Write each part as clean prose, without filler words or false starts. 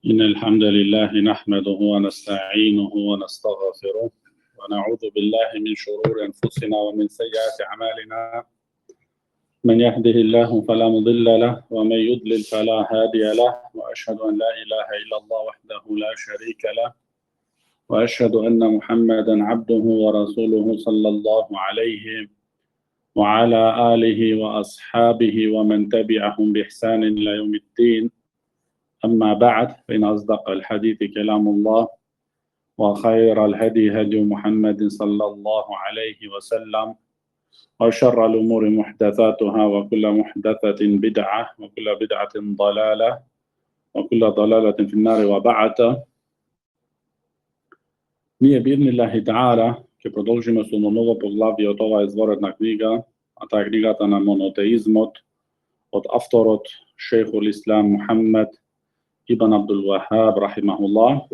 إن الحمد لله نحمده ونستعينه ونستغفره ونعوذ بالله من شرور أنفسنا ومن سيئات أعمالنا. من يهده الله فلا مضل له ومن يضلل فلا هادي له، وأشهد أن لا إله إلا الله وحده لا شريك له، وأشهد أن محمدا عبده ورسوله صلى الله عليه وعلى آله وأصحابه ومن تبعهم بإحسان إلى يوم الدين. أما بعد، فإن أصدق الحديث كلام الله، وخير الهدي هدي محمد صلى الله عليه وسلم، وشر الأمور محدثاتها، وكل محدثة بدعة، وكل بدعة ضلالة، وكل ضلالة في النار. وبعد. Nije bi idnillahi ta'ala ke продолжиме со ново поглавје од оваа изворедна книга, а таа е книгата на монотеизмот од авторот шейхул Ислам Мухаммед Ибн Абдул Вахаб рахимахуллах.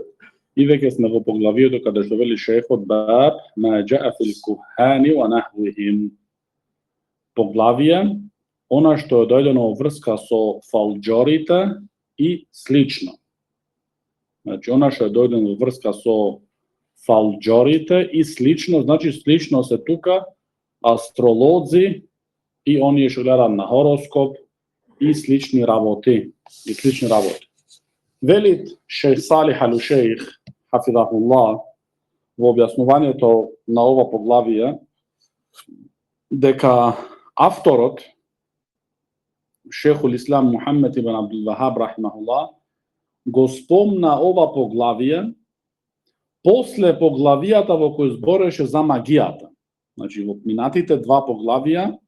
И веќе сме во поглавието каде што вели шейхот баб ма џа'a фил кухани ва нахвихим. Поглавие она што е дојдено во врска со фалџорите и слично. Значи она што е дојдено во врска со фалџорите и слично, значи слично се тука астролози и оние што гледаат на хороскоп и слични работи. Велит шейх Салих ал-Шейх хафидахуллах во објаснувањето на ова поглавие дека авторот шейхул Ислам Мухаммед ибн Абдул Вахаб рахимахуллах го спомна ова поглавие после поглавијата во кој збореше за магијата. Значи во минатите два поглавија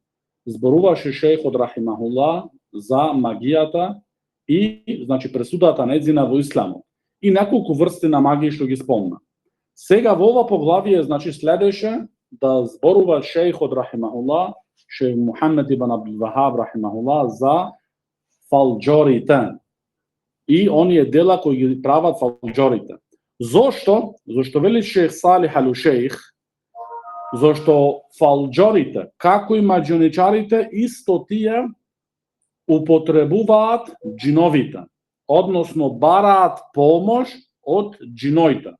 зборуваше шейхот рахимахуллах за магијата и значи пресудата нејзина во исламот и неколку врсти на магија што ги спомна. Сега во ова поглавие значи следеше да зборува шейхот рахимахуллах, шейх Мухаммед ибн Абдул Вахаб рахимахуллах за фалџорите и оние дела кои ги прават фалџорите. Зошто? Зошто вели шейх Салих ал-Шейх? Зошто фалџорите, како и маџионичарите, исто тие употребуваат џиновите, односно бараат помош од џиноите.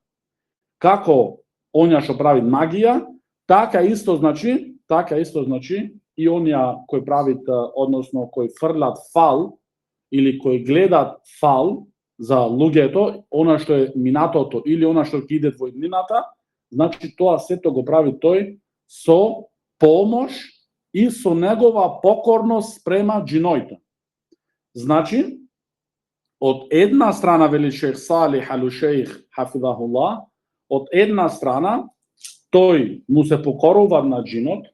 Како онја што прави магија, така исто значи и онија кои правит, односно кои фрлат фал или кои гледат фал за луѓето, она што е минатото или она што ќе иде во иднината, значи тоа сето го прави тој со помош и со негова покорност спрема џиноите. Значи, од една страна, вели шейх Салих ал-Шейх хафидахуллах, од една страна, тој му се покорува на џинот,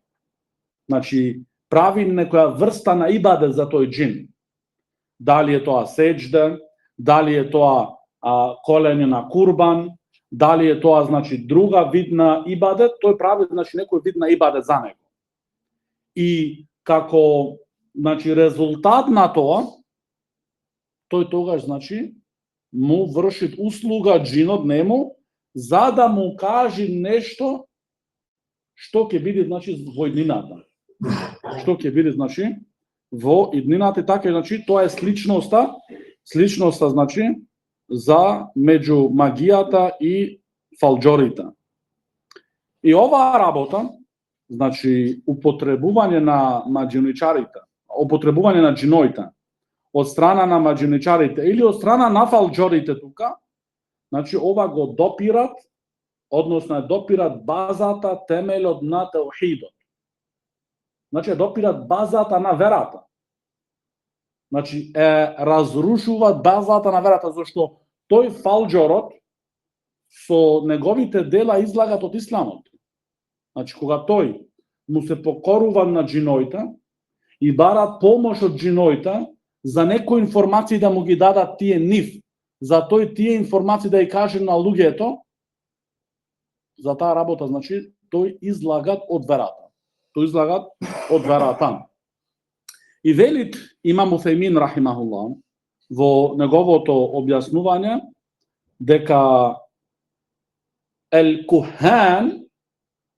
значи прави некоја врста на ибадет за тој џин. Дали е тоа сеџде, дали е тоа колене на курбан, дали е тоа значи друга вид на ибадет, тој прави значи некој вид на ибадет за него. И како значи резултат на тоа, тој тогаш значи му врши услуга џинот нему за да му каже нешто што ќе биде значи во иднината. Што ќе биде значи во иднината, така значи тоа е сличноста значи за меѓу магијата и фалџорите. И оваа работа, значи употребување на маџионичарите, употребување на џиноите од страна на маџионичарите или од страна на фалџорите тука, значи ова го допират, односно допират базата, темелот на теухидот. Значи допират базата на верата. Значи разрушуваат базата на верата, зашто тој фалџорот со неговите дела излагат од исламот. Значи кога тој му се покорува на џиноите и барат помош од џиноите за некои информации да му ги дадат тие нив, за тој тие информации да ја каже на луѓето, за таа работа значи тој излагат од верата. И велит имам Уфеймин рахимахуллах во неговото објаснување дека ел кухан,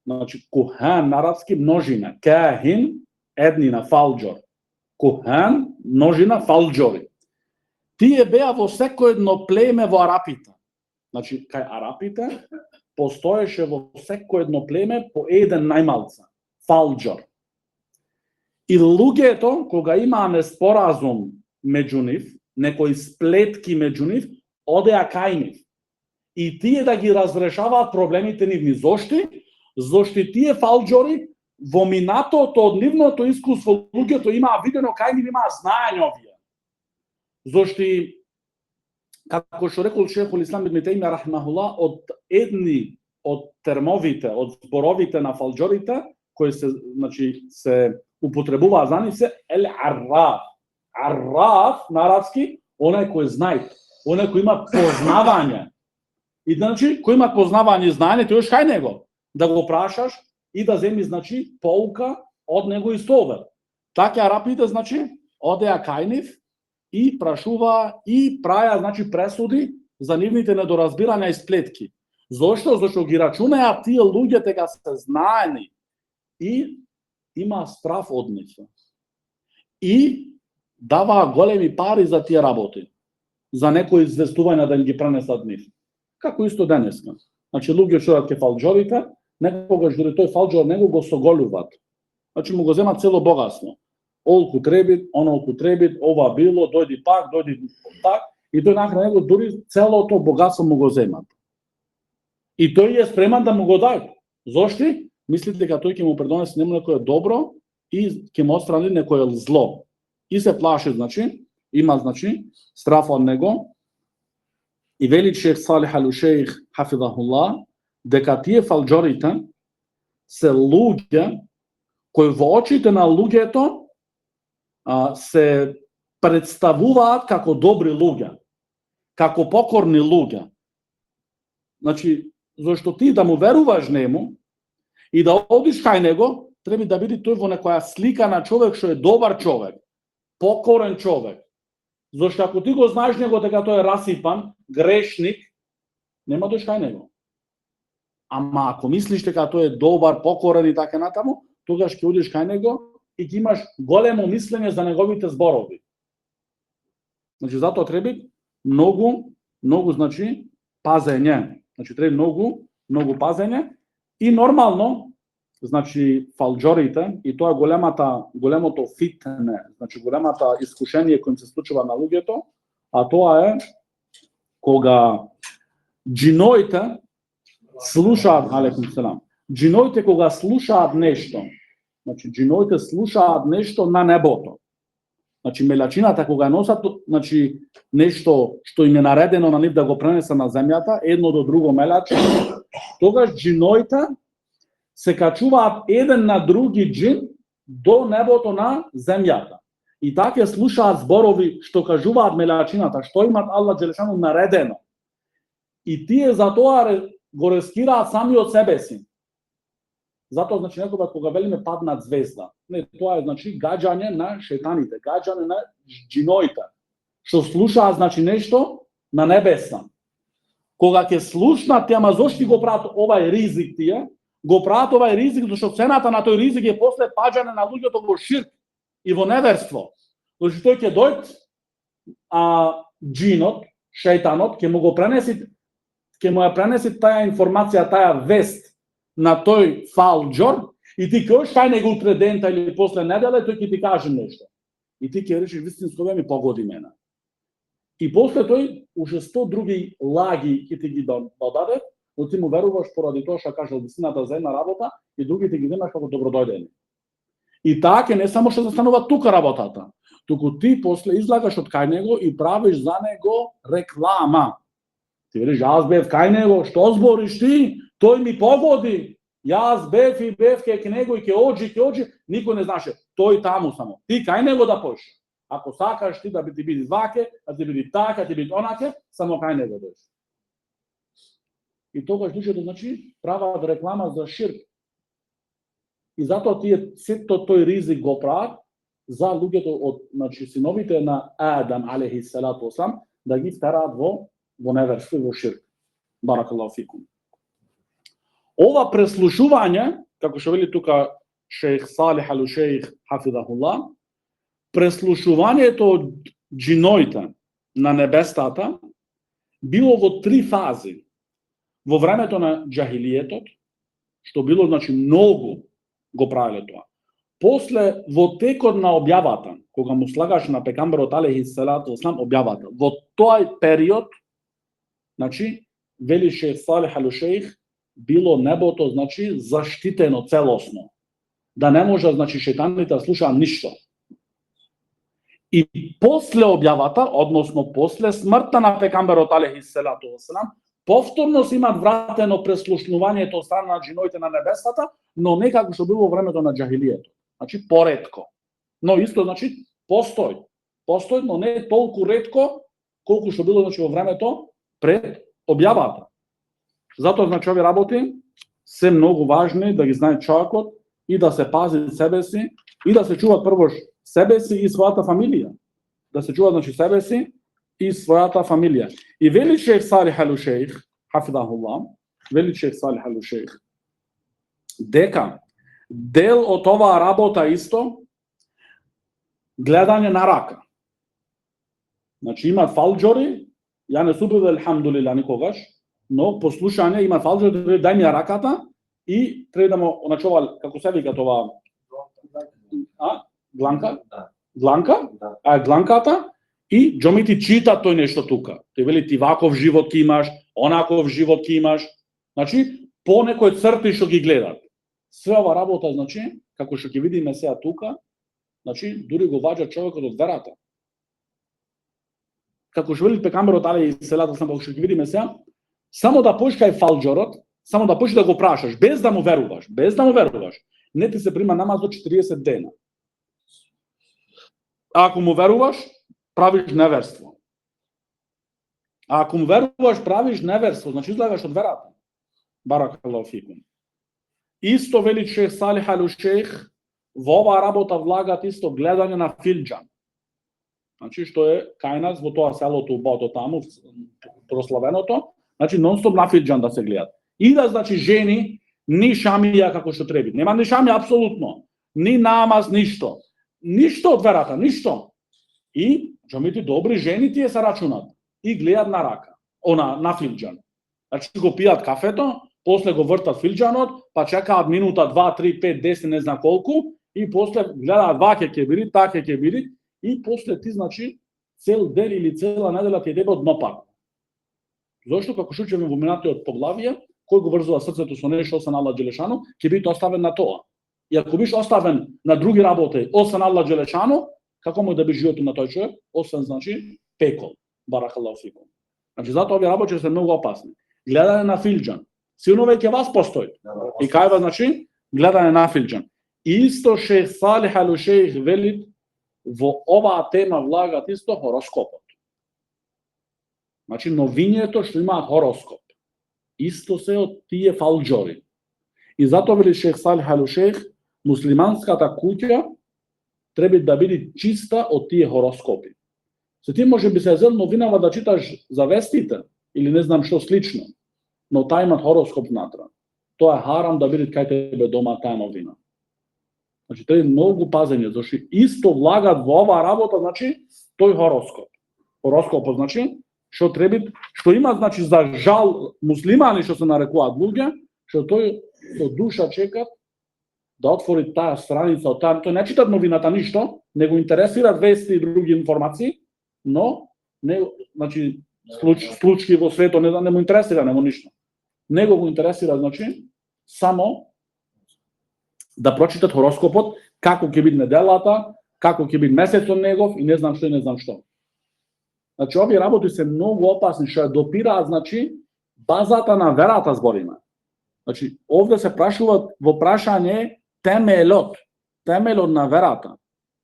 значи кухан на арапски множина, кахин еднина фалџор, кухан множина фалџори. тие беа во секој едно племе во Арапите. Значи, кај Арапите постоеше во секој едно племе по еден најмалца, фалџор. И луѓето, кога имаа неспоразум меѓу нив, некои сплетки меѓу нив, одеа кај нив. И тие да ги разрешаваат проблемите нивни. Зошто? Зошто тие фалџори во минатото од нивното искуство луѓето имаа видено кај нив имаа знаење овие. Зошто, како што рекол шехул Ислам ибн Теймија рахимахулла, од едни од термовите, од зборовите на фалџорите кои се употребуваат за нив се ел-арраф. Арраф на арапски онај кој знае, онај кој има познавање. И значи кој има познавање и знаење, тој кај него да го прашаш и да земи поука од него и стовер. Така арапите одеа кај нив и прашува и праја пресуди за нивните недоразбирања и сплетки. Зошто? Зашто ги рачунаат тие луѓе дека се знаени и има страв од нив. И даваа големи пари за тие работи, за некои известувања да ги пренесат нив. Како исто денеска. Значи луѓе што ке фалџорите, некогаш дори тој фалџор него го соголуват. Значи му го земат цело богатство. Олку требит, онолку требит, ова било, дојди пак, и тој на него дури целото богатство му го земат. И тој е спреман да му го даде. Зошто? Мислите дека тој ќе му предонесе нему некое добро и ќе му отстрани некое зло. И се плаши, има страф од него. И вели шех Салих ал-Шейх хафизахуллах дека тие фалџорите се луѓе кои во очите на луѓето се представуваат како добри луѓе, како покорни луѓе. Значи, зашто ти да му веруваш нему и да одиш кај него, треба да биде тој во некоја слика на човек што е добар човек, покорен човек. Зашто ако ти го знаеш него дека тој е расипан, грешник, нема дош кај него. Ама ако мислиш дека тој е добар, покорен и така натаму, тогаш ќе одиш кај него и ќе имаш големо мислење за неговите зборови. Значи затоа треба многу пазење. Значи треба многу пазење и нормално фалџорите и тоа големото фитне, големата искушение кој се случува на луѓето, а тоа е кога џиноите слушаат, алейкум селам, џиноите кога слушаат нешто, џиноите слушаат нешто на небото. Мелачината кога носат, нешто што им е наредено на нив да го пренесе на земјата, едно до друго мелачи, тогаш џиноите се качуваат еден на други џин до небото на земјата. И така слушаат зборови што кажуваат мелачината, што имат Аллах џелешану наредено. И тие затоа го рискираат сами од себе си. Затоа некогаш кога велиме паднат звезда, тоа е гаѓање на шејтаните, гаѓање на џиноите, што слушаат нешто на небеса. Кога ќе слушнат, ама зошто го прават овај ризик тие? Го прават овај ризик зашто цената на тој ризик е после паѓање на луѓето во ширк и во неверство. Зашто тој ќе дојде џинот, шејтанот ќе му ја пренеси таа информација, таа вест на тој фалџор и ти ќе одиш кај него утре дента или после недела и тој ќе ти каже нешто. И ти ќе речеш вистинско да ми погоди мене. И после тој уште 100 други лаги ќе ти ги додаде, но ти му веруваш поради тоа што кажал вистината за една работа и другите ги земаш како добродојдени. И така не само што застанува тука работата, туку ти после излагаш од кај него и правиш за него реклама. Ти велиш, јас бев кај него, што збориш ти? Тој ми погоди. Јас бев кај него и ќе оđи, никој не знаше. Тој таму само. Ти кај него да појш. Ако сакаш ти да ти биде ваке, да ти биде така, да ти биде онаке, само кај него дојш. И тогаш луѓето прават реклама за ширк. И затоа тие сето тој ризик го прават за луѓето од синовите на Адам алейхи салату вассалам да ги втераат во неверство и во ширк. Баракаллаху фикум. Ова преслушување, како што вели тука шејх Салих ал-Шейх хафизахуллах, преслушувањето од џиноите, на небестата било во 3 фази. Во времето на џахилиетот, што било значи многу го правеле тоа. После во текот на објавата, кога му слагаш на пекамберот алейхи селату вассалам објавата, во тој период, значи вели шејх Салих ал-Шејх, било небото значи заштитено целосно. Да не може значи шејтаните да слушаат ништо. И после објавата, односно после смртта на пекамберот алейхи селату вассалам, повторно се имат вратено преслушнувањето од страна на џиновите на небесата, но не како што било во времето на џахилието. Значи поретко. Но исто значи постои, но не толку ретко колку што било значи во времето пред објавата. Затоа значи овие работи се многу важни да ги знае човекот и да се пази себе си и да се чува прво себе си и својата фамилија. Да се чува значи себе си и својата фамилија. И вели шејх Салих ал-Шејх, хафидахуллах, вели шејх Салих ал-Шејх, дека дел од оваа работа исто гледање на рака. Значи има фалџори, ја не субиве алхамдулилlah никогаш, но послушање има фалџори, дај ми ја раката и треба да му, значи ова, како се вика това, гланка? Гланка? Гланката, и џоми ти чита тој нешто тука. Тој вели ти ваков живот ки имаш, онаков живот ки имаш. Значи, по некои црти што ги гледат. Све ова работа, значи, како што ќе видиме сега тука, значи, дури го ваѓа човекот од верата. Како што вели пекамберот алейхи селату вассалам, како што ќе видиме сега, само да поиш кај фалџорот, само да поиш да го прашаш, без да му веруваш, не ти се прима намаз до 40 дена. А ако му веруваш, правиш неверство. А ако му веруваш, правиш неверство, значи излагаш од верата. Баракаллаху фикум. Исто вели шејх Салих ал-Шејх, во оваа работа влагат исто гледање на филџан. Значи, што е кај нас во тоа селото Бото таму, прославеното, значи нон-стоп на филџан да се гледат. И да, значи, жени, ни шамија како што треба. Нема ни шамија апсолутно, ни намаз, ништо. Ништо од верата, ништо. И, џомити добри жени тие се рачунат. И гледат на рака, на филџан. Значи, го пијат кафето, после го вртат филџанот, па чекаат минута, 2, 3, 5, 10, не знам колку, и после гледаат ваќе ќе биде, таке ќе биде, и после ти, значи, цел ден или цела недела ти дебе од днопак. Зошто, како што учиме во минатиот поглавија, кој го врзува срцето со нешто освен Аллах Џелешану, ќе биде оставен на тоа. И ако биш оставен на други работи, освен Аллах Џелешану, како може да би животот на тој човек, освен, значи, пекол. Баракаллаху фикум. Значи, затоа овие работи се многу опасни. Гледање на филџан. Силно веќе вас постои. И кајва, значи, гледање на филџан. Исто шејх Салих ал-Шејх вели во оваа тема влагат исто хороскопот. Значи, новињето што имаат хороскоп. Исто се од тие фалџори. И затоа вели шејх Салих ал-Шејх, муслиманската куќа треба да биде чиста од тие хороскопи. Се ти може би се зел новинава да читаш за вестите или не знам што слично, но тај имат хороскоп внатра. Тоа е харам да биде кај тебе дома таа новина. Значи, треба многу пазење, зашто исто влагат во оваа работа, значи, тој хороскоп. Хороскопот, значи, што треба, што има, значи, за жал муслимани што се нарекуваат луѓе, што тој со душа чекат да отвори таа страница од таа, тој не читат новината ништо, не го интересираат вести и други информации, но не, значи, случаи во светот не му интересира, нема ништо. Него го интересира, значи, само да прочитат хороскопот, како ќе биде неделата, како ќе биде месецот негов и не знам што и не знам што. Значи, овие работи се многу опасни, што ја допираат, значи, базата на верата збориме. Значи, овде се прашуваат во прашање темелот на верата,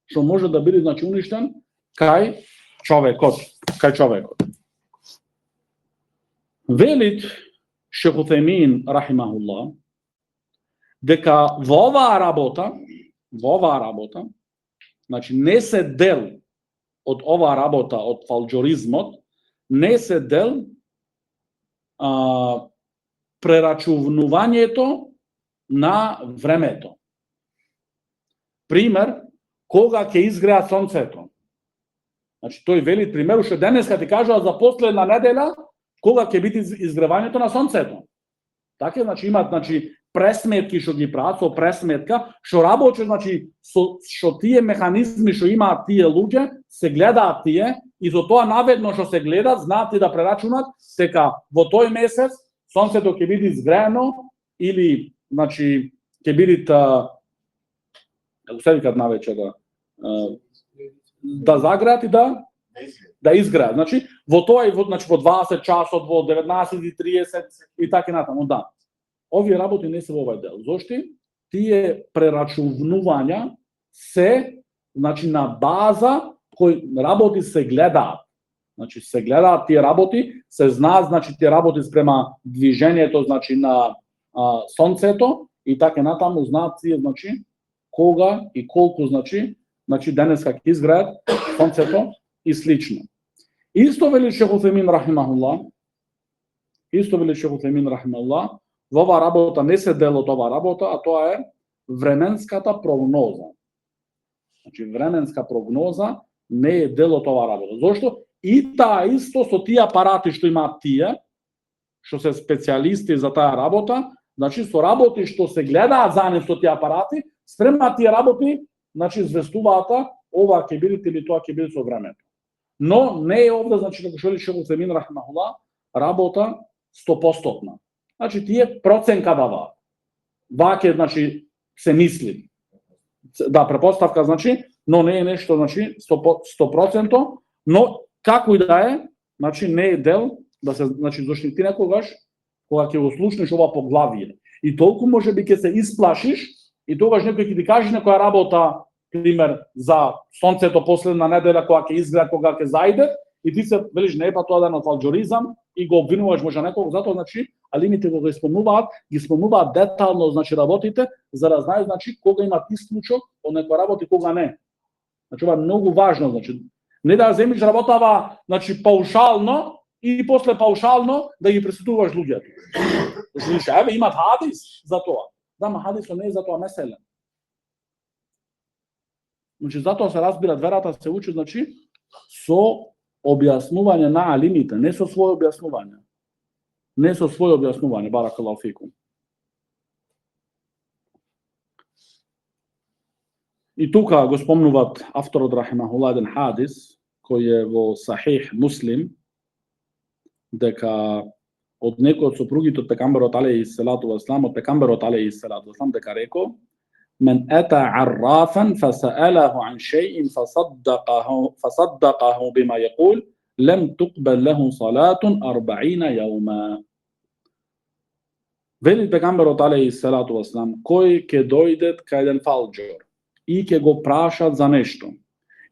што може да биде, значи, уништен кај човекот. Велит Шејх Утајмин, рахимахуллах, дека во оваа работа, значи не се дел од оваа работа, од фалџоризмот, не се дел прерачувнувањето на времето. Пример, кога ќе изгреа сонцето, Значи тој вели примеру што денеска ти кажува за последна неделя кога ќе биде изгревањето на сонцето. Така значи имаат пресметки што ги прават со пресметка, што работи значи што тие механизми што имаат тие луѓе, се гледаат тие и за тоа наведно што се гледат, знаат и да прерачунат дека во тој месец сонцето ќе биде изгреено или значи ќе биде како се викаат навечер да загреат и да изгреат. Значи во тоа во 20 часот, во 19:30 и така натаму, да. Овие работи не се во овај дел. Зошто? Тие прерачувнувања се значи на база кои работи се гледаат. Значи се гледаат тие работи, се знаат значи тие работи спрема движењето значи на сонцето и така натаму знаат тие значи кога и колку значи денеска ќе изгреат сонцето и слично. Исто вели Шейх Утемин рахимахуллах, во оваа работа не се дел од оваа работа, а тоа е временската прогноза. Значи временска прогноза не е дел од оваа работа. Зошто? И таа исто со тие апарати што имаат тие, што се специјалисти за таа работа, значи со работи што се гледаат заедно со тие апарати, спрема тие работи, значи известуваат ова ќе биде или тоа ќе биде со времето. Но не е овде, значи како што вели Шейх Утемин рахимахуллах, работа 100%. Значи тие проценка даваат. Ваќе значи се мисли. Да, препоставка значи, но не е нешто значи 100%, но како и да е, значи не е дел да се значи зашто ти некогаш кога ќе го слушнеш ова поглавие и толку можеби ќе се исплашиш и тогаш некој ќе ти каже некоја работа, пример за сонцето последна неделя кога ќе изгреа, кога ќе зајде и ти се велиш не е па тоа да на фалџоризам и го обвинуваш може некого, затоа значи алимите го ги спомнуваат детално значи работите за да знаеш значи кога има исклучок од некоја работа и кога не. Значи ова е многу важно, значи не да земиш работава значи паушално и после паушално да ги пресудуваш луѓето. Значи еве имат хадис за тоа. Да, ма хадисот не е за тоа меселе. Значи затоа се разбира верата се учи значи со објаснување на алимите, не со своје објаснување. Не со своје објаснување, баракаллаху фикум. И тука го спомнуваат авторот рахимахуллах еден хадис кој е во Сахих Муслим, дека од некој од сопругите од пекамберот алейхи селату васлам, од пекамберот алейхи селату васлам дека рекол: "Мен ата аррафан фасаалаху ан шей'ин фасаддaqahu бима јакул, лем туqбал лаху салатун 40 јаума." Вели пекамберот алейхи селату васлам, кој ќе дојдет кај еден фалџор и ќе го прашат за нешто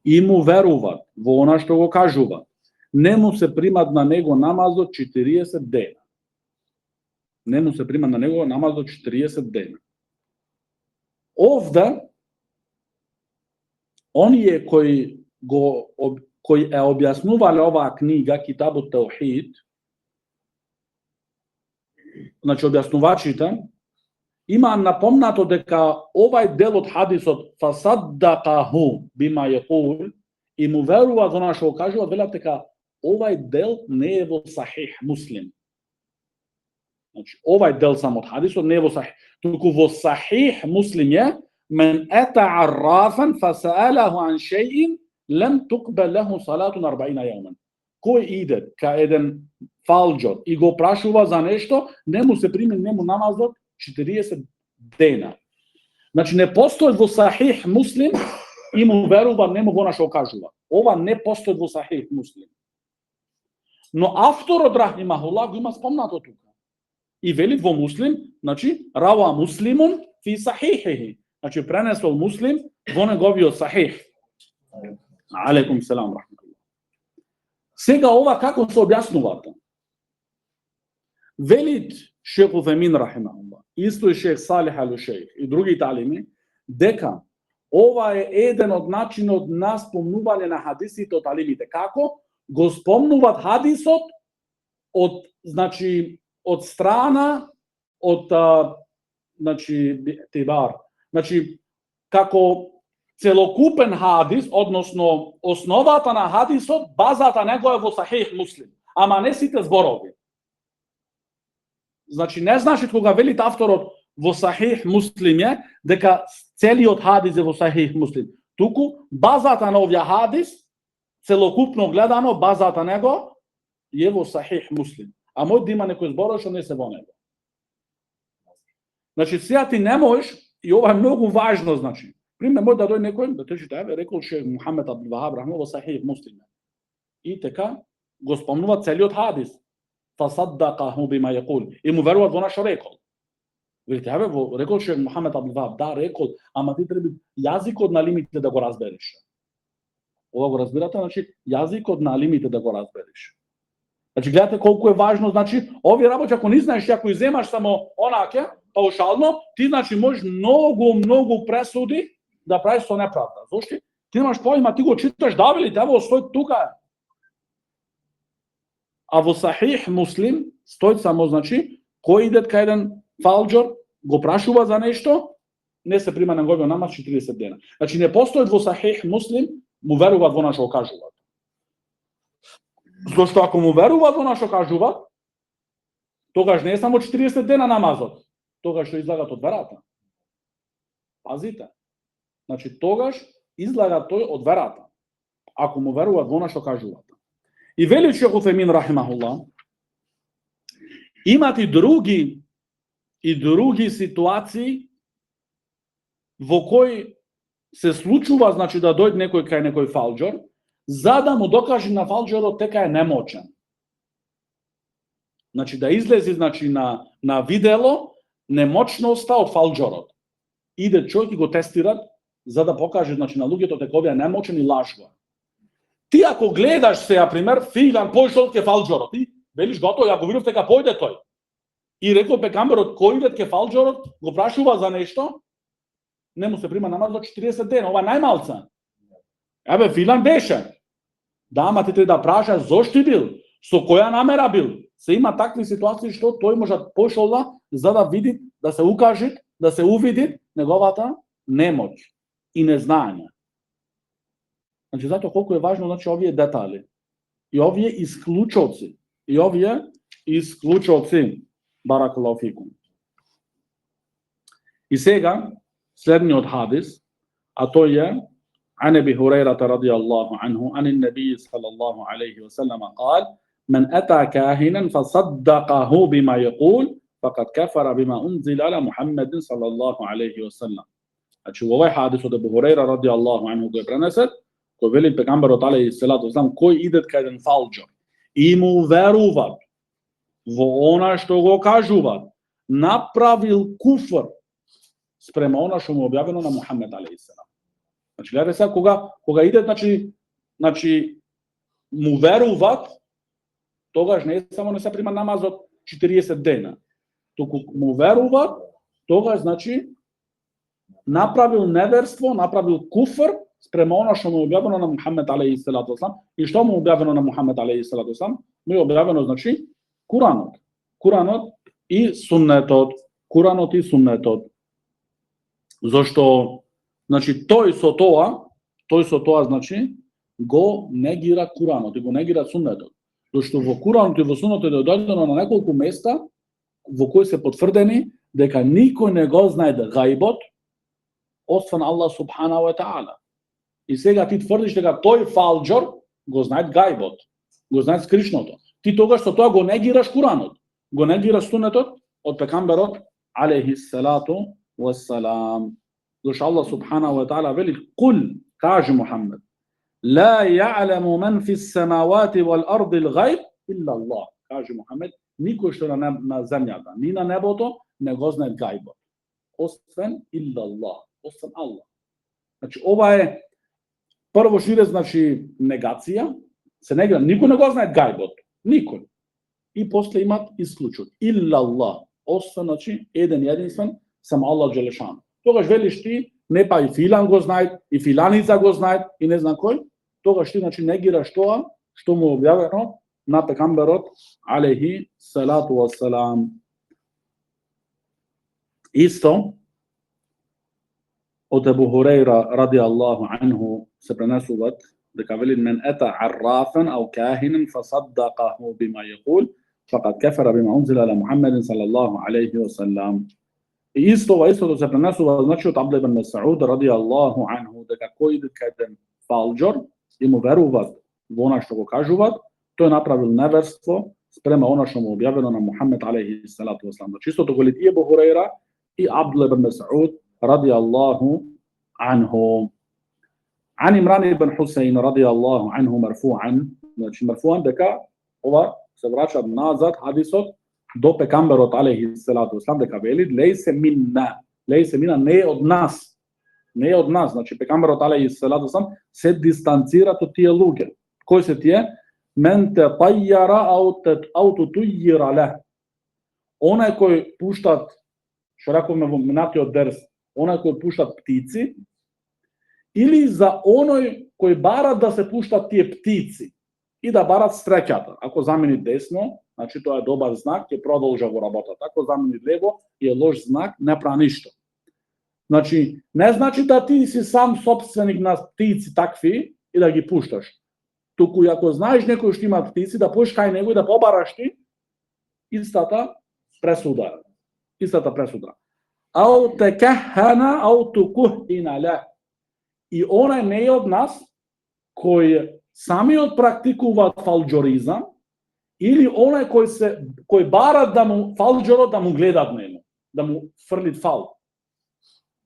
и му веруваат во она што го кажува, не му се примат на него намазот 40 дена. Не му се примат на него намазот 40 дена. Овде, оние кои е објаснувале оваа книга, Китабут Таухид, значи објаснувачите, има напомнато дека овај дел од хадисот фасаддaqahu бима јакул и му веруваат во она што го кажува, велат дека овај дел не е во Сахих Муслим. Значи, овај дел само од хадисот не е во Сахих, туку во Сахих Муслим е мен ата аррафан фасаалаху ан шей'ин лем туqбал лаху салатун 40 јаумен. Кој иде кај еден фалџор и го прашува за нешто, не му се прими нему намазот 40 дена. Значи не постои во Сахих Муслим и му верува нему во она што кажува. Ова не постои во Сахих Муслим. Но авторот рахимахуллах го има спомнато тука. И вели во Муслим, значи рава Муслимун фи сахихихи. Значи пренесол Муслим во неговиот Сахих. Алейкум селам рахматуллах. Сега ова како се објаснува? Велит Шейх Утемин рахимахуллах, исто и Шейх Салих ал-Шейх и други талими, дека ова е еден од начинот на спомнување на хадисите од талимите. Како? Го спомнуваат хадисот од значи од страна од значи тибар. Значи како целокупен хадис, односно основата на хадисот, базата него е во Сахих Муслим, ама не сите зборови. Значи не значи кога велит авторот во Сахих Муслим е дека целиот хадис е во Сахих Муслим. Туку базата на овој хадис, целокупно гледано, базата него е во Сахих Муслим. А може да има некој збор што не се во него. Значи сега ти не можеш, и ова е многу важно, значи. Пример, може да дојде некој да кажи еве рекол шех Мухамед Абдул Вахаб рахмехуллах во Сахих Муслим. И така го спомнува целиот хадис. Фасаддакаху бима јекул. И му веруваат во нашо рекол. Видите, еве во рекол шех Мухамед Абдул Вахаб, да рекол, ама ти треба јазикот на лимите да го разбереш. Ова го разбирате, значи јазикот на лимите да го разбереш. Значи гледате колку е важно, значи овие работи ако не знаеш, ако иземаш само онаке, паушално, ти значи можеш многу пресуди да правиш со неправда. Зошто? Ти немаш поима, ти го читаш, да вели, ево стои тука. А во Сахих Муслим стои само, значи, кој иде кај еден фалџор, го прашува за нешто, не се прима на неговиот намаз 40 дена. Значи не постои во Сахих Муслим, му веруваат во нашо кажуваат. Зошто ако му веруваат во нашо кажуваат, тогаш не е само 40 дена намазот, тогаш што излагат од верата. Пазите. Значи тогаш излага тој од верата, ако му веруваат во нашо кажуваат. И вели шех Уфемин рахимахуллах, имат и други ситуации во кои се случува, значи да дојде некој кај некој фалџор, за да му докаже на фалџорот дека е немочен. Значи да излези, значи на видело немочноста од фалџорот. Иде човек и го тестират за да покаже, значи, на луѓето дека овие немочен и лажува. Ти ако гледаш сега пример фиган појшол ке фалџорот, ти велиш готово, ја го видов дека појде тој. И рекол пекамберот кој иде ке фалџорот, го прашува за нешто, не му се прима намаз до 40 дена, ова најмалца. Еве филан беше. Да, ама ти треба да прашаш зошто бил, со која намера бил. Се има такви ситуации што тој може пошол за да види, да се укаже, да се увиди неговата немоќ и незнање. Значи затоа колку е важно, значи, овие детали и овие исклучоци, баракаллаху фикум. И сега следниот хадис, а тој е عن ابي هريره رضي الله عنه عن النبي صلى الله عليه وسلم قال من اتى كاهنا فصدقه بما يقول فقد كفر بما انزل على محمد صلى الله عليه وسلم. Значи овој хадис од Абу Хурейра ради Аллаху анху го пренесет, кој вели пегамберот алейхи селату веселам, кој иде кај еден фалџор и му веруваат во она што го кажуваат, направил куфр спрема она што му објавено на Мухамед алейхи селам. Значи гледате сега кога иде, значи му веруваат, тогаш не само не се прима намазот 40 дена. Туку му веруваат, тогаш значи направил неверство, направил куфр спрема она што му објавено на Мухамед алейхи селату веселам. И што му објавено на Мухамед алейхи селату веселам? Му е објавено, значи, Куранот и суннетот. Зошто, значи, тој со тоа, значи, го негира Куранот и го негира суннетот. Зошто во Куранот и во суннетот е дојдено на неколку места во кои се потврдени дека никој не го знае гајбот освен Аллах субханаху ва таала. И сега ти тврдиш дека тој фалџор го знае гајбот, го знае скришното. Ти тогаш со тоа го негираш Куранот, го негираш суннетот од пекамберот алейхи салату вассалам. Зошто Аллах субханаху ва таала вели: "Кул", каже Мухаммед, "Ла ја'ламу ман фис самавати вал арди л-гајб илла Аллах", каже Мухаммед, никој што на земјата, ни на небото не го знае гајбот, освен илла Аллах, освен Аллах. Значи ова е прво шире, значи негација, се негира, никој не го знае гајбот, никој. И после имат исклучок, илла Аллах, освен, значи, еден единствен, само Аллах џелешан. Тогаш велиш ти, не па и филан го знае, и филаница го знае, и не знам кој, тогаш ти, значи, негираш тоа што му објавено на пекамберот алейхи салату вассалам. Исто, Od Ebu Hureyra radijallahu anhu se prenesuvat дека вели мен ета аррафан ау кахинан фасаддақаху бима јекул фақад кефера бима унзила ала Мухаммедин салаллаху алейхи ва салам. И истото се пренесува значи од Абдулlah ибн Мас'уд радијаллаху анху дека кој иде кај фалџор и му веруваат во она што го кажуваат, тој направил неверство спрема она што му објавено на Мухаммед алейхи салату ва салам. Значи истото го лит и Ебу Хурейра и Абдулlah ибн Мас'уд радијаллаху анху. عن عمران بن حسين رضي الله عنه مرفوعا znači مرفوعا дека ова се враќа назад хадисот до пекамберот алейхи салату вассалам дека вели лейсе мина не од нас значи пекамберот алейхи салату вассалам се дистанцира од тие луѓе. Кои се тие? Мен те тајјара ау тујјира ле, онај кој пуштат, што рековме во минатиот дерс, онај кој пуштат птици, или за оној кој барат да се пуштат тие птици и да барат стрекјата. Ако замени десно, значи тоа е добар знак, ќе продолжа во работата. Ако замени лево, е лош знак, не пра ништо. Значи, не значи да ти си сам собственик на птици такви и да ги пушташ. Туку ако знаеш некој што има птици, да појдеш кај него и да побараш ти, истата пресуда. Ау те кахана, ау тукухина ле. И онај не е од нас кој самиот практикуваат фалџоризам или онај кој барат да му фалџорот да му гледат нему, да му фрлит фал.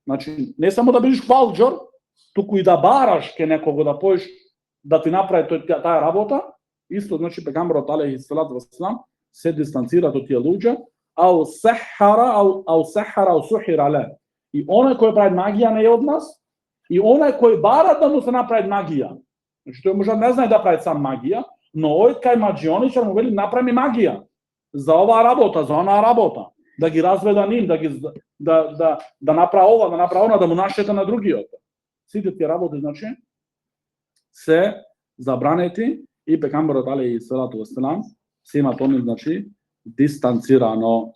Значи не само да бидеш фалџор, туку и да бараш ке некого да појдеш да ти направи таа работа, исто значи пегамберот алейхи салату вассалам се дистанцира од тие луѓе, ау сухира ле. И онај кој прави магија не е од нас. И онај кој бара да му се направи магија, значи тој може не знае да прави сам магија, но ој кај маџионичар му вели направи магија за оваа работа, за онаа работа, да ги разведа нив, да направи ова, да направи она, да му наштета на другиот. Сите тие работи значи се забранети и пекамберот алейхи салату вассалам се има тоа значи дистанцирано,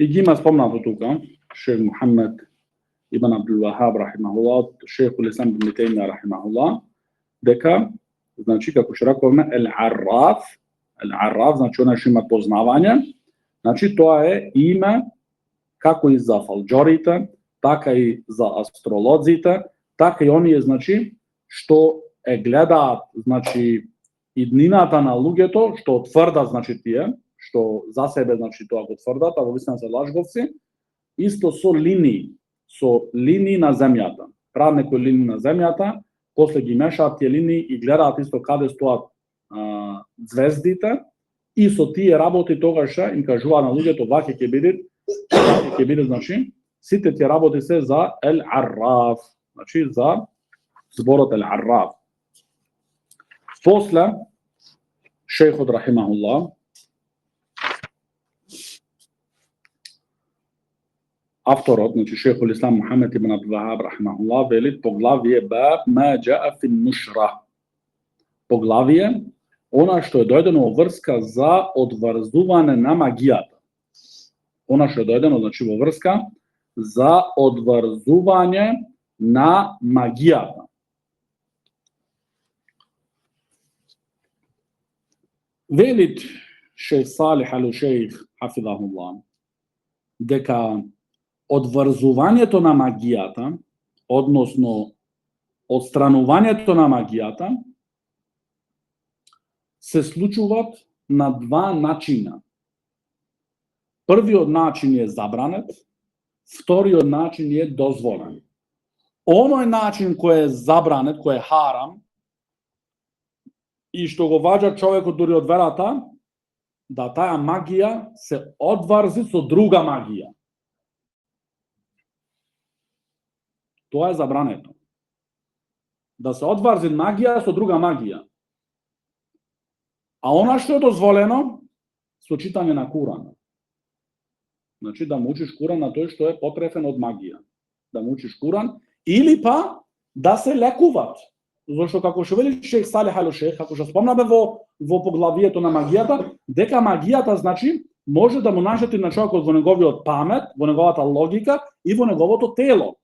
И ги има спомнато тука, шейх Мухаммед ибн Абдул Вахаб рахимахуллах, шейх Улислам ибн Теймија рахимахуллах, дека, значи, како што рековме, Ал-Арраф, значи онај што има познавање, значи тоа е име како и за фалџорите, така и за астролозите, така и оние, значи, што гледаат, значи, иднината на луѓето, што тврдат, значи, тие, што за себе, значи, тоа го тврдат, а во вистина се лажговци, исто со линии на земјата. Прават некои линии на земјата, после ги мешаат тие линии и гледаат исто каде стоат звездите, и со тие работи тогаш им кажуваат на луѓето ваќе ќе биде, значи, сите тие работи се за Ал-Арраф, значи, за зборот Ал-Арраф. После, шейхот рахимахуллах, авторот, значи шейхул Ислам Мухаммед ибн Абдул Вахаб рахимахуллах, вели поглавие баб ма џаа фи нушра. Поглавие она што е дојдено во врска за одврзување на магијата. Она што е дојдено, значи, во врска за одврзување на магијата. Велит шейх Салих ал-Шейх хафизахуллах дека одврзувањето на магијата, односно одстранувањето на магијата, се случуваат на два начина. Првиот начин е забранет, вториот начин е дозволен. Оној начин кој е забранет, кој е харам, и што го ваѓа човекот дури од верата, да таа магија се одврзи со друга магија. Тоа е забрането. Да се одврзи магија со друга магија. А она што е дозволено, со читање на Куран. Значи да му учиш Куран на тој што е потрефен од магија. Да му учиш Куран, или па да се лекуват. Зошто како што вели шех Салих ал-Шех, како што спомнаме во поглавието на магијата, дека магијата значи може да му нашети на човекот во неговиот памет, во неговата логика и во неговото тело.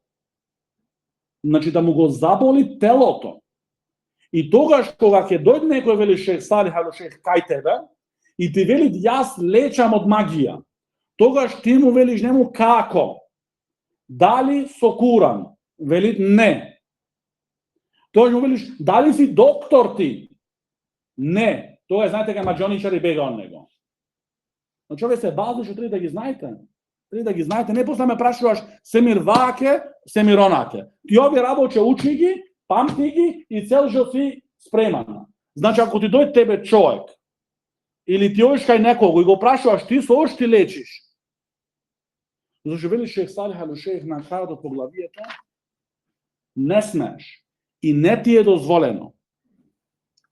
Значи да му го заболи телото. И тогаш кога ќе дојде некој вели шех Салих ал-Шех кај тебе и ти вели јас лечам од магија, тогаш ти му велиш нему како? Дали со Куран? Вели не. Тоа му велиш, дали си доктор ти? Не. Тоа знаете дека маџоничари бега од него. Но човек се бази што треба да ги знаете. Треба да ги знаете. Не после ме прашуваш семир ваке, семир онаке. Ти овие работи учи ги, памти ги и цел живот си спреман. Значи ако ти дојде тебе човек или ти одиш кај некого и го прашуваш ти со што ти лечиш. Зашто вели шех Салих ал-Шех на крајот од поглавието, не смееш и не ти е дозволено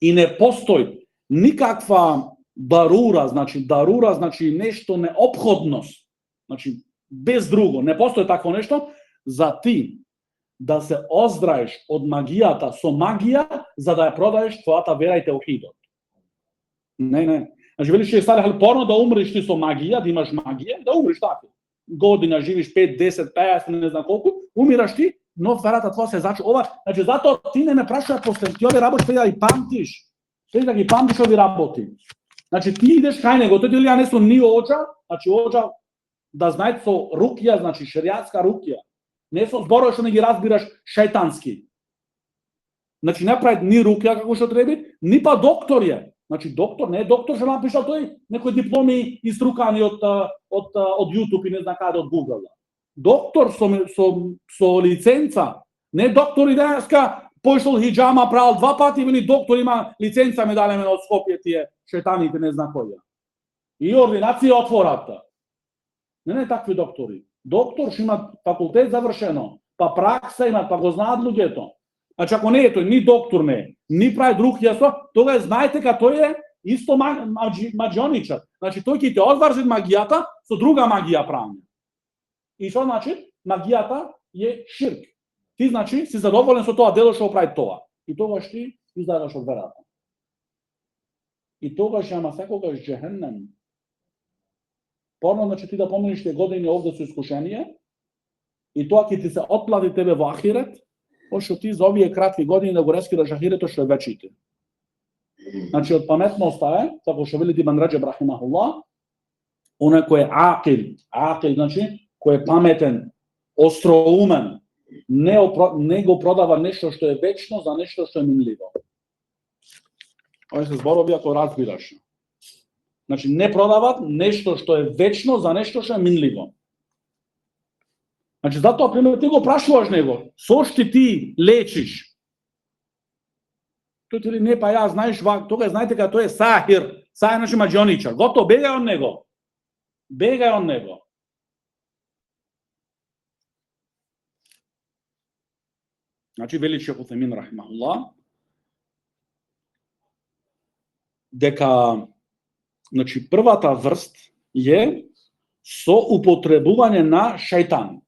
и не постои никаква дарура значи нешто неопходност, значи без друго, не постои такво нешто за ти да се оздраеш од магијата со магија за да ја продаеш твојата вера и теохидот. Не. Значи велиш че Салих порно да умреш ти со магија, да имаш магија, да умреш така. Година живиш 5, 10, 50, не знам колку, умираш ти, но верата твоја се зачува. Значи затоа ти не ме прашуваш после ти овие работи да ги памтиш. Треба да ги памтиш овие работи. Значи ти идеш кај него, тој ја не сум ни оџа, значи оџа да знаете со рукија, значи шеријатска рукија. Не со зборови што не ги разбираш шејтански. Значи не прави ни рукија како што треба, ни па доктор е. Значи доктор не е доктор што напишал тој некои дипломи иструкани од YouTube и не знам каде од Google. Доктор со лиценца, не доктор и денеска пошол хиџама правил 2 пати или доктор има лиценца ме далеме од Скопје тие шејтаните не знам која. И ординација отвората. Не такви доктори. Доктор што има факултет завршено, па пракса има, па го знаат луѓето. Значи ако не е тој ни доктор не, ни прави друг јасо, тога знаете дека тој е исто маџионичар. Значи тој ќе те одврзи магијата со друга магија прави. И што значи? Магијата е ширк. Ти значи си задоволен со тоа дело што прави тоа. И тогаш ти излезаш од верата. И тогаш ама секогаш џехеннем. Порно значи ти да помниш тие години овде со искушение и тоа ќе ти се отплати тебе во ахирет, пошто ти за овие кратки години да го рескираш ахиретот што е вечите. Значи од паметноста е, како што вели Ибн Раџеб рахимахуллах, оној кој е акил значи кој е паметен, остроумен, не го продава нешто што е вечно за нешто што е минливо. Овие се зборови ако разбираш. Значи не продават нешто што е вечно за нешто што е минливо. Значи затоа пример ти го прашуваш него, со што ти лечиш? Тој или не па ја знаеш, тога знаете дека тој е сахир, значи маџионичар. Готово бегај од него. Бегај од него. Значи вели шех Утемин рахимахуллах дека значи првата врст е со употребување на шејтан.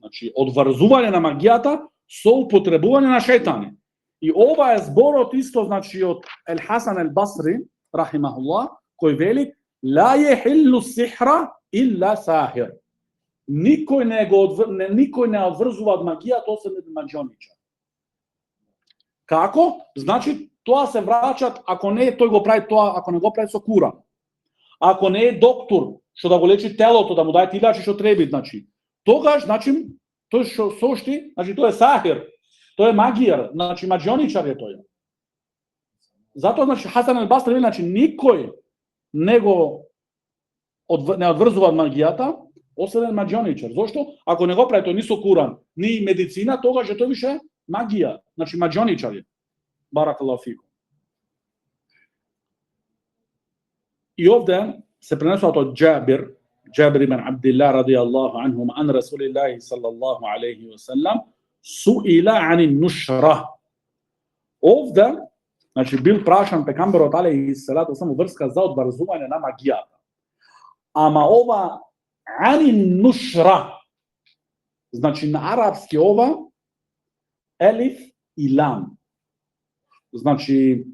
Значи одврзување на магијата со употребување на шејтани. И ова е зборот исто значи од Ел Хасан Ел Басри рахимахуллах кој вели ла јехиллу сихра илла сахир. Никој не одврзува од магијата освен маџионичар. Како? Значи тоа се враќат ако не тој го прави тоа, ако не го прави со Куран. Ако не е доктор што да го лечи телото, да му даде илачи што треба, значи тогаш значи тој што сошти, значи тој е сахир, тој е магијар, значи маџионичар е тој. Затоа значи Хасан Ел Басри значи никој не одврзува од магијата, освен маџионичар. Зошто? Ако не го прави тој ни со Куран, ни медицина, тогаш е тој више магија, значи маџионичар е. Баракаллаху фикум. И овде се пренесува од Џабир ибн Абдилlah радијаллаху анху ан Расулиллахи саллаллаху алейхи ва саллам суила ани нушра. Овде значи бил прашан пегамберот алейхи салату само врска за одврзување на магијата. Ама ова ани нушра значи на арапски ова елиф и лам. Значи,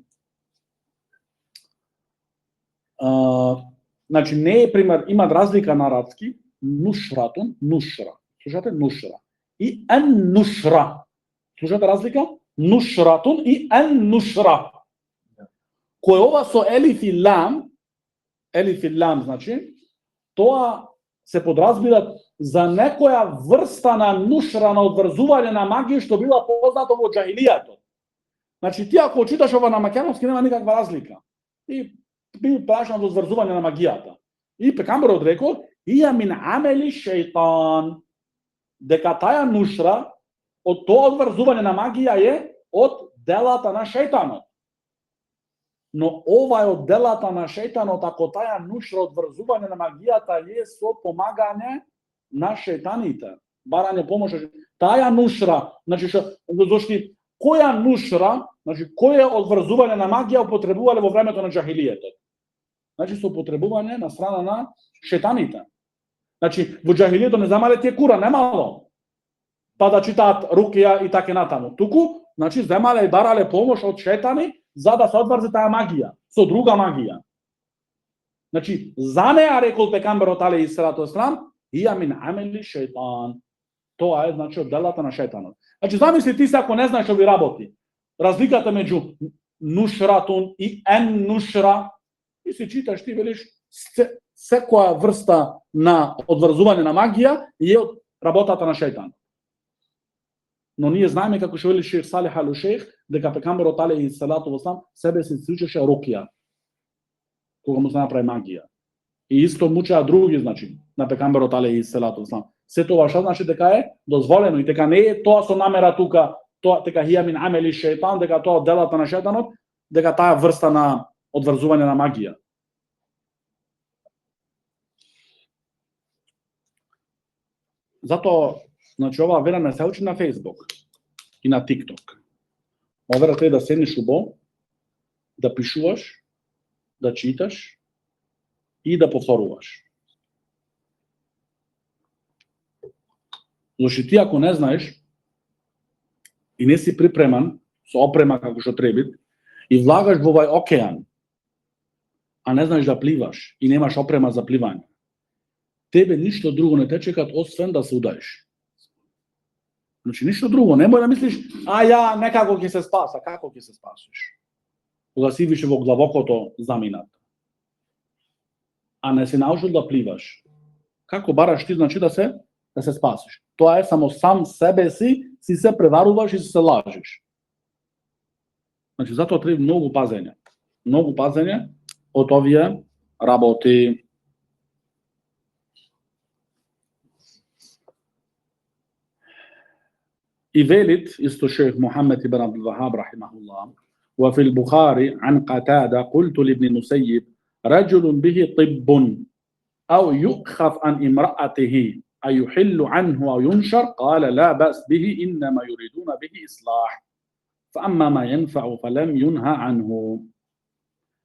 не е пример, има разлика на арапски, нушратун, нушра. Слушате, нушра. И ен нушра. Слушате разлика? Нушратун и ен нушра. Кој ова со елиф и лам, значи, тоа се подразбира за некоја врста на нушра, на одврзување на магија, што била познато во џахилијатот. Значи, ти ако читаш ова на македонски, нема никаква разлика. И бил прашан за одврзување на магијата. И пекамберот рекол, ија мин амели шејтан, дека таја нушра, од тоа одврзување на магија е од делата на шејтанот. Но ова е од делата на шејтанот, ако таја нушра одврзување на магијата е со помагање на шејтаните. Барање помош. Таја нушра, значи зошти која нушра, значи кое одврзување на магија употребувале во времето на џахилијетот? Значи со употребување на страна на шејтаните. Значи во џахилијетот не земале тие Куран, немало. Па да читаат рукија и така натаму. Туку, значи земале и барале помош од шејтани за да се одврзи таа магија со друга магија. Значи за неа рекол пекамберот алейхи салату веселам, ија мин амели шејтан. Тоа е значи од делата на шејтанот. Значи замисли ти се ако не знаеш ови работи, разликата меѓу нушратун и ен нушра, и си читаш, ти велиш секоја врста на одврзување на магија е од работата на шејтан. Но ние знаеме како што вели Шејх Салих ал Шејх, дека пекамберот алейхи салату веселам себе се учеше рукија кога му се направи магија. И исто мучеа други, значи, на пекамберот алейхи салату веселам. Се тоа што значи дека е дозволено и дека не е тоа со намера тука, тоа дека хија мин амели шејтан, дека тоа делата на шејтанот, дека таа врста на одврзување на магија. Затоа, значи, ова вера не се учи на Facebook и на TikTok. Ова вера треба да седнеш убо, да пишуваш, да читаш и да повторуваш. Зашто ти ако не знаеш и не си припреман со опрема како што треба и влагаш во овај океан, а не знаеш да пливаш и немаш опрема за пливање, тебе ништо друго не те чекат освен да се удаеш. Значи ништо друго, немој да мислиш, ја некако ќе се спаса, како ќе се спасиш? Кога си више во главокото заминат. А не си научил да пливаш. Како бараш ти значи да се спасиш? Тоа е само сам себе си се преваруваш и се лажиш. Значи затоа треба многу пазење. Многу пазење од овие работи. И велит исто шейх Мухаммед ибн Абдул Вахаб рахимахуллах, وفي البخاري عن قتادة قلت لابن مسيب رجل به طب أو يؤخذ عن امرأته أيحل عنه أو ينشر؟ قال لا بأس به إنما يريدون به إصلاح فأما ما ينفع فلم ينهى عنه.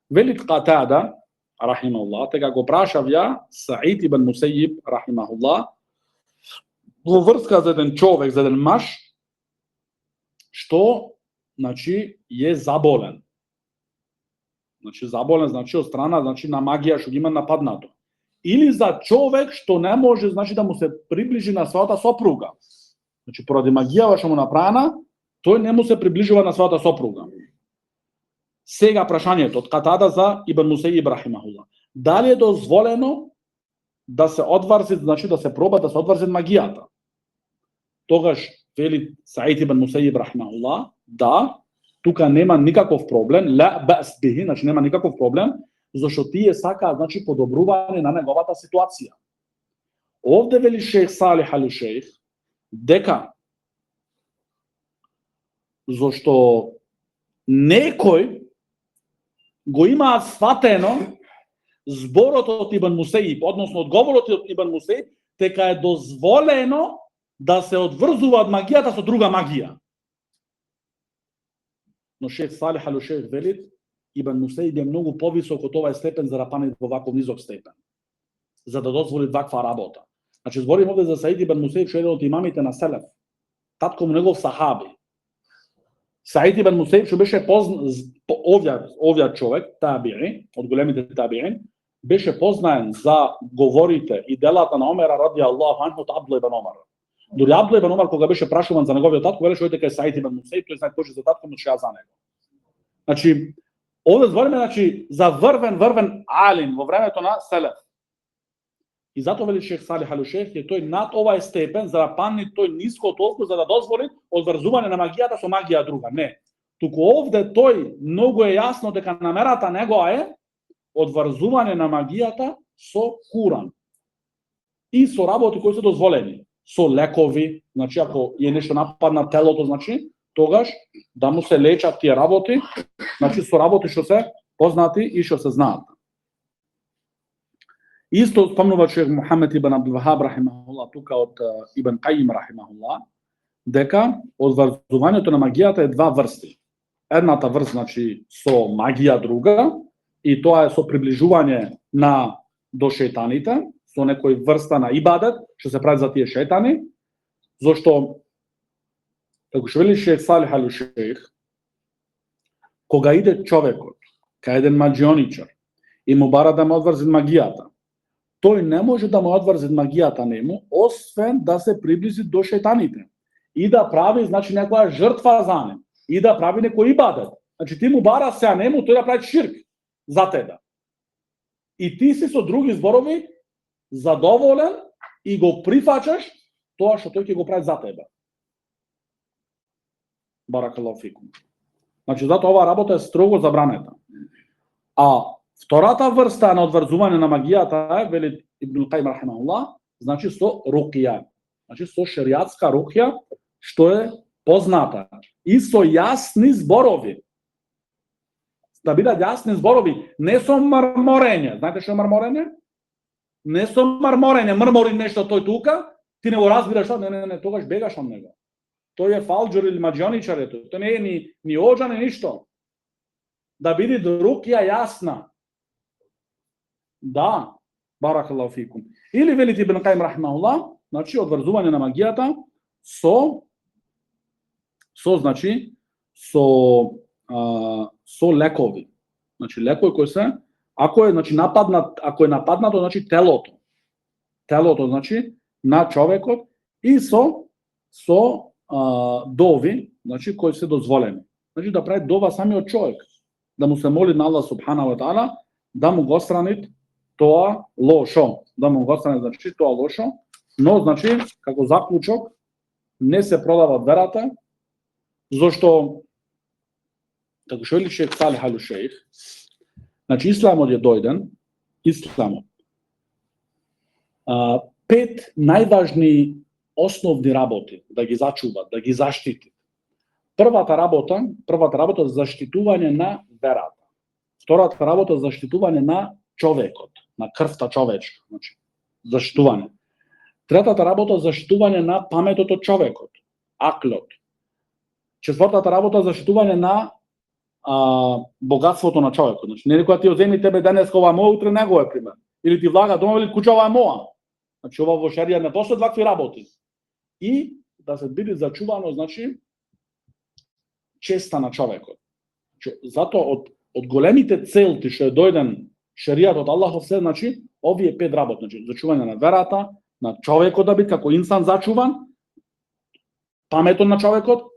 велит Катада рахимахуллах, така го прашавја Саид ибн Мусајиб рахимахуллах во врска за еден човек, за еден маж што значи е заболен. Значи заболен значи од страна значи на магија што ги има нападнато. Или за човек што не може значи да му се приближи на својата сопруга. Значи поради магијава што му направена, тој не му се приближува на својата сопруга. Сега прашањето од Катада за Ибн Мусајиб рахимахуллах. Дали е дозволено да се одврзи, значи да се проба да се одврзи магијата? Тогаш вели Саид ибн Мусајиб рахимахуллах, да, тука нема никаков проблем, ла ба'с бихи, значи нема никаков проблем, зашто тие сака значи подобрување на неговата ситуација. Овде вели шејх Салих ал Шејх дека зашто некој го има сватено зборот од Ибн Мусајиб, односно одговорот од Ибн Мусајиб, дека е дозволено да се одврзува од магијата со друга магија. Но шејх Салих ал Шејх вели, Ибн Мусајиб е многу повисок од овај степен за да пане во ваков низок степен, за да дозволи ваква работа. Значи зборим овде за Саид ибн Мусајиб, што е еден од имамите на Селеф, татко му негов сахаби. Саид ибн Мусейб што беше овој човек, табиин, од големите табиин, беше познаен за говорите и делата на Омера ради Аллаху анху од Абдулlah ибн Омар. Дури Абдулlah ибн Омар кога беше прашуван за неговиот татко, велеше дека е Саид ибн Мусейб, тој знае точно за татко, но што ја за него. Значи, овде збориме за врвен алим во времето на Селеф. И затоа вели шех Салих ал-Шейх е тој над овај степен за да памни тој ниско толку за да дозволи одврзување на магијата со магија друга. Не. Туку овде тој многу е јасно дека намерата негова е одврзување на магијата со Куран. И со работи кои се дозволени, со лекови, значи ако е нешто нападна телото, значи тогаш да му се лечат тие работи, значи со работи што се познати и што се знаат. Исто спомнува шех Мухамед ибн Абдул Вахаб рахимахуллах тука од Ибн Кајим рахимахуллах дека одврзувањето на магијата е два врсти. Едната врст значи со магија друга и тоа е со приближување до шејтаните, со некој врста на ибадет што се прави за тие шејтани, зашто како што вели шех Салих ал-Шейх, кога иде човекот кај еден маџионичар и му бара да му одврзи магијата, тој не може да му одврзи магијата нему, освен да се приближи до шејтаните и да прави, значи, некоја жртва за ним и да прави некој ибадет. Значи, ти му бара се нему, тој да прави ширк за тебе. И ти си со други зборови задоволен и го прифаќаш тоа што тој ќе го прави за тебе. Баракаллаху фикум. Значи, затоа оваа работа е строго забранета. А втората врста на одврзување на магијата, вели Ибн Кајим рахимахуллах, значи со рукија. Значи со шеријатска рукја, што е позната. И со јасни зборови. Да бидат јасни зборови, не со марморење. Знаете што е марморење? Не со марморење, мрмори нешто тој тука, ти не го разбираш, не, тогаш бегаш од него. Тој е фалџор или маџионичар, тој не е ни оџа, ни ништо. Да биде рукја јасна. Да, баракаллаху фикум. Или вели Ибн Кајим рахимахуллах, значи одврзување на магијата со лекови. Значи лекови кои се ако е нападнато значи телото. Телото значи на човекот и со дови, значи кои се дозволени. Значи да прави дова самиот човек, да му се моли на Аллах субханаху ва таала да му го страни тоа лошо, значи тоа лошо, но значи како заклучок не се продава верата, зашто како што вели шех Салих ал-Шейх, значи исламот е дојден, исламот. 5 најважни основни работи да ги зачува, да ги заштити. Првата работа е заштитување на верата. Втората работа е заштитување на човекот, на крвта човечка, значи заштитување. Третата работа е заштитување на паметот од човекот, аклот. Четвртата работа е заштитување на богатството на човекот. Значи не некоја ти одземи тебе денес ова моја, утре него е пример. Или ти влага дома или куќа ова е моја. Значи ова во шерија не постои вакви работи. И да се биде зачувано, значи честа на човекот. Затоа од големите целти што е дојден шеријат од Аллахов се, значи овие 5 работи, значи зачување на верата, на човекот да биде како инсан зачуван, паметот на човекот,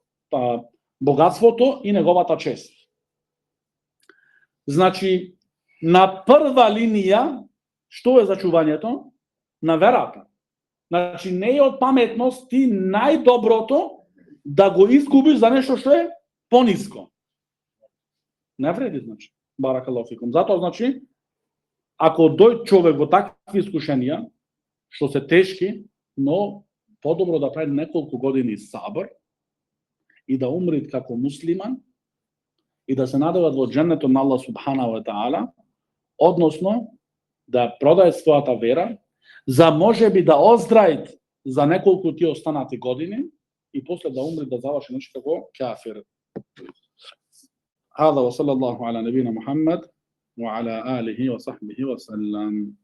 богатството и неговата чест. Значи на прва линија што е зачувањето на верата. Значи не е од паметност ти најдоброто да го изгубиш за нешто што е пониско. Не вреди, значи. Баракаллаху фикум. Затоа, значи, ако дојде човек во такви искушенија, што се тешки, но подобро да прави неколку години сабр и да умри како муслиман и да се надеват во џеннетот на Аллах субханаху ва таала, односно да продае својата вера, за можеби да оздраи за неколку тие останати години и после да умри да заврши значи како кафир. هذا وصلى الله على نبينا محمد وعلى آله وصحبه وسلم.